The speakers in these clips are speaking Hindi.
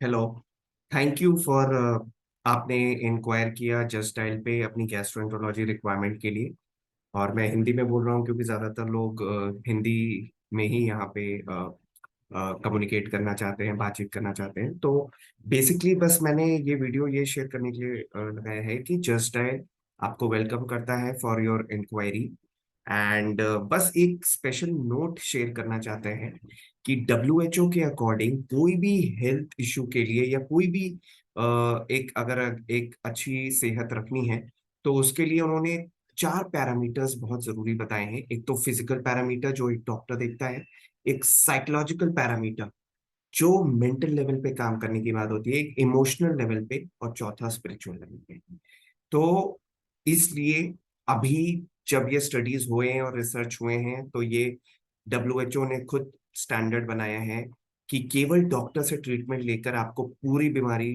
हेलो। थैंक यू फॉर आपने इंक्वायर किया जस्ट डायल पे अपनी गैस्ट्रोएंटरोलॉजी रिक्वायरमेंट के लिए। और मैं हिंदी में बोल रहा हूँ क्योंकि ज़्यादातर लोग हिंदी में ही यहाँ पे कम्युनिकेट करना चाहते हैं, बातचीत करना चाहते हैं। तो बेसिकली बस मैंने ये वीडियो ये शेयर करने के लिए लगाया है कि जस्ट डायल आपको वेलकम करता है फॉर योर इंक्वायरी। एंड बस एक स्पेशल नोट शेयर करना चाहते हैं कि डब्ल्यूएचओ के अकॉर्डिंग कोई भी हेल्थ इशू के लिए या कोई भी एक अगर एक अच्छी सेहत रखनी है तो उसके लिए उन्होंने चार पैरामीटर्स बहुत जरूरी बताए हैं। एक तो फिजिकल पैरामीटर जो एक डॉक्टर देखता है, एक साइकोलॉजिकल पैरामीटर जो मेंटल लेवल पे काम करने की बात होती है, एक इमोशनल लेवल पे, और चौथा स्पिरिचुअल लेवल पे। तो इसलिए अभी जब ये स्टडीज हुए हैं और रिसर्च हुए हैं तो ये डब्ल्यूएचओ ने खुद स्टैंडर्ड बनाया है कि केवल डॉक्टर से ट्रीटमेंट लेकर आपको पूरी बीमारी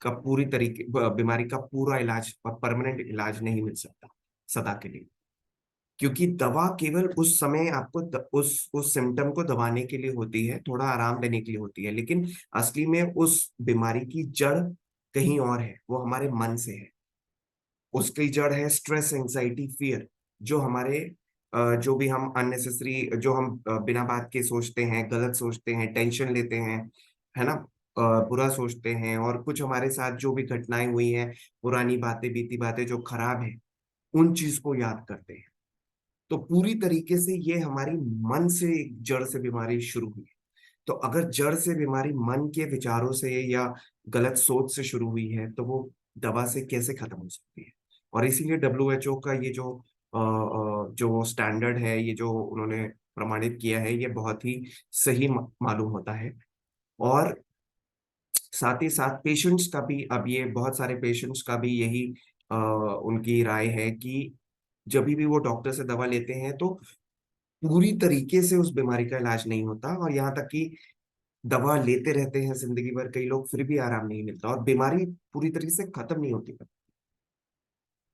का पूरी तरीके बीमारी का पूरा इलाज और परमानेंट इलाज नहीं मिल सकता सदा के लिए। क्योंकि दवा केवल उस समय आपको उस सिम्टम को दबाने के लिए होती है, थोड़ा आराम देने के लिए होती है, लेकिन असली में उस बीमारी की जड़ कहीं और है, वो हमारे मन से है। उसकी जड़ है स्ट्रेस, एंजाइटी, फियर। जो हमारे जो भी हम अननेसेसरी, जो हम बिना बात के सोचते हैं, गलत सोचते हैं, टेंशन लेते हैं, है ना, बुरा सोचते हैं, और कुछ हमारे साथ जो भी घटनाएं हुई हैं, पुरानी बातें, बीती बातें जो खराब है, उन चीज को याद करते हैं। तो पूरी तरीके से ये हमारी मन से जड़ से बीमारी शुरू हुई है। तो अगर जड़ से बीमारी मन के विचारों से या गलत सोच से शुरू हुई है तो वो दवा से कैसे खत्म हो सकती है। और इसीलिए डब्ल्यूएचओ का ये जो स्टैंडर्ड है, ये जो उन्होंने प्रमाणित किया है, ये बहुत ही सही मालूम होता है। और साथ ही साथ पेशेंट्स का भी, अब ये बहुत सारे पेशेंट्स का भी यही उनकी राय है कि जब भी वो डॉक्टर से दवा लेते हैं तो पूरी तरीके से उस बीमारी का इलाज नहीं होता, और यहाँ तक कि दवा लेते रहते हैं जिंदगी भर कई लोग, फिर भी आराम नहीं मिलता और बीमारी पूरी तरीके से खत्म नहीं होती।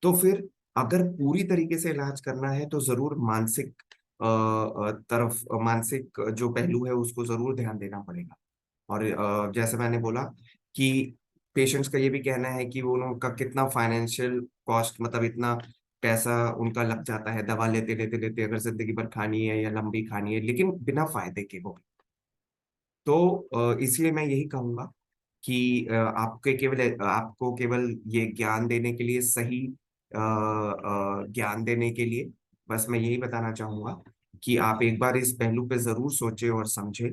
तो फिर अगर पूरी तरीके से इलाज करना है तो जरूर मानसिक तरफ, मानसिक जो पहलू है उसको जरूर ध्यान देना पड़ेगा। और जैसे मैंने बोला कि पेशेंट्स का ये भी कहना है कि वो उनका कितना फाइनेंशियल कॉस्ट, मतलब इतना पैसा उनका लग जाता है दवा लेते लेते लेते, अगर जिंदगी भर खानी है या लंबी खानी है, लेकिन बिना फायदे के वो। तो इसलिए मैं यही कहूंगा कि आपको केवल ये ज्ञान देने के लिए, सही ज्ञान देने के लिए बस मैं यही बताना चाहूंगा कि आप एक बार इस पहलू पे जरूर सोचें और समझें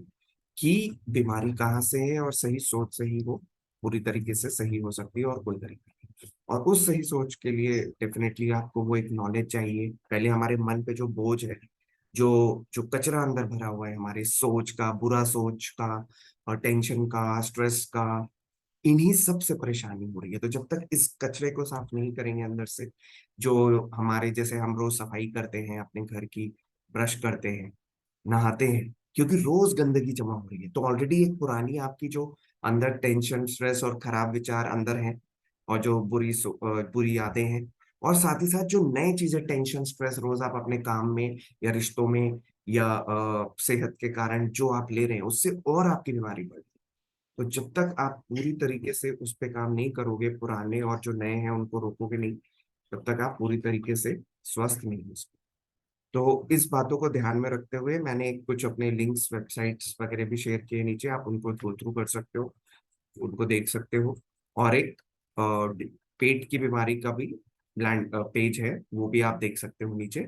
कि बीमारी कहाँ से है, और सही सोच से ही वो पूरी तरीके से सही हो सकती है, और कोई तरीका नहीं। और उस सही सोच के लिए डेफिनेटली आपको वो एक नॉलेज चाहिए। पहले हमारे मन पे जो बोझ है, जो जो कचरा अंदर भरा हुआ है हमारे सोच का, बुरा सोच का, और टेंशन का, स्ट्रेस का, इन्हीं सब से परेशानी हो रही है। तो जब तक इस कचरे को साफ नहीं करेंगे अंदर से, जो हमारे, जैसे हम रोज सफाई करते हैं अपने घर की, ब्रश करते हैं, नहाते हैं, क्योंकि रोज गंदगी जमा हो रही है, तो ऑलरेडी एक पुरानी आपकी जो अंदर टेंशन, स्ट्रेस और खराब विचार अंदर हैं, और जो बुरी यादें हैं, और साथ ही साथ जो नए चीजें, टेंशन, स्ट्रेस रोज आप अपने काम में या रिश्तों में या सेहत के कारण जो आप ले रहे हैं, उससे और आपकी बीमारी बढ़ रही है। तो जब तक आप पूरी तरीके से उस पे काम नहीं करोगे, पुराने और जो नए हैं उनको रोकोगे नहीं, तब तक आप पूरी तरीके से स्वस्थ नहीं हो सकते। तो इस बातों को ध्यान में रखते हुए मैंने कुछ अपने लिंक्स, वेबसाइट्स वगैरह भी शेयर किए नीचे, आप उनको गो थ्रू कर सकते हो, उनको देख सकते हो। और एक पेट की बीमारी का भी ब्लैंड पेज है, वो भी आप देख सकते हो नीचे।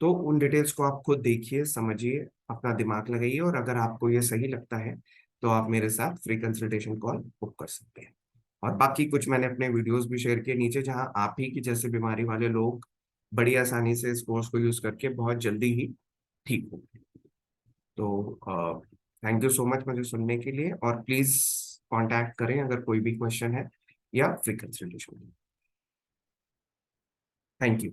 तो उन डिटेल्स को आप खुद देखिए, समझिए, अपना दिमाग लगाइए, और अगर आपको ये सही लगता है तो आप मेरे साथ फ्री कंसल्टेशन कॉल बुक कर सकते हैं। और बाकी कुछ मैंने अपने वीडियोस भी शेयर किए नीचे, जहां आप ही की जैसे बीमारी वाले लोग बड़ी आसानी से इस कोर्स को यूज करके बहुत जल्दी ही ठीक हो। तो थैंक यू सो मच मुझे सुनने के लिए, और प्लीज कांटेक्ट करें अगर कोई भी क्वेश्चन है या फ्री कंसल्टेशन। Thank you.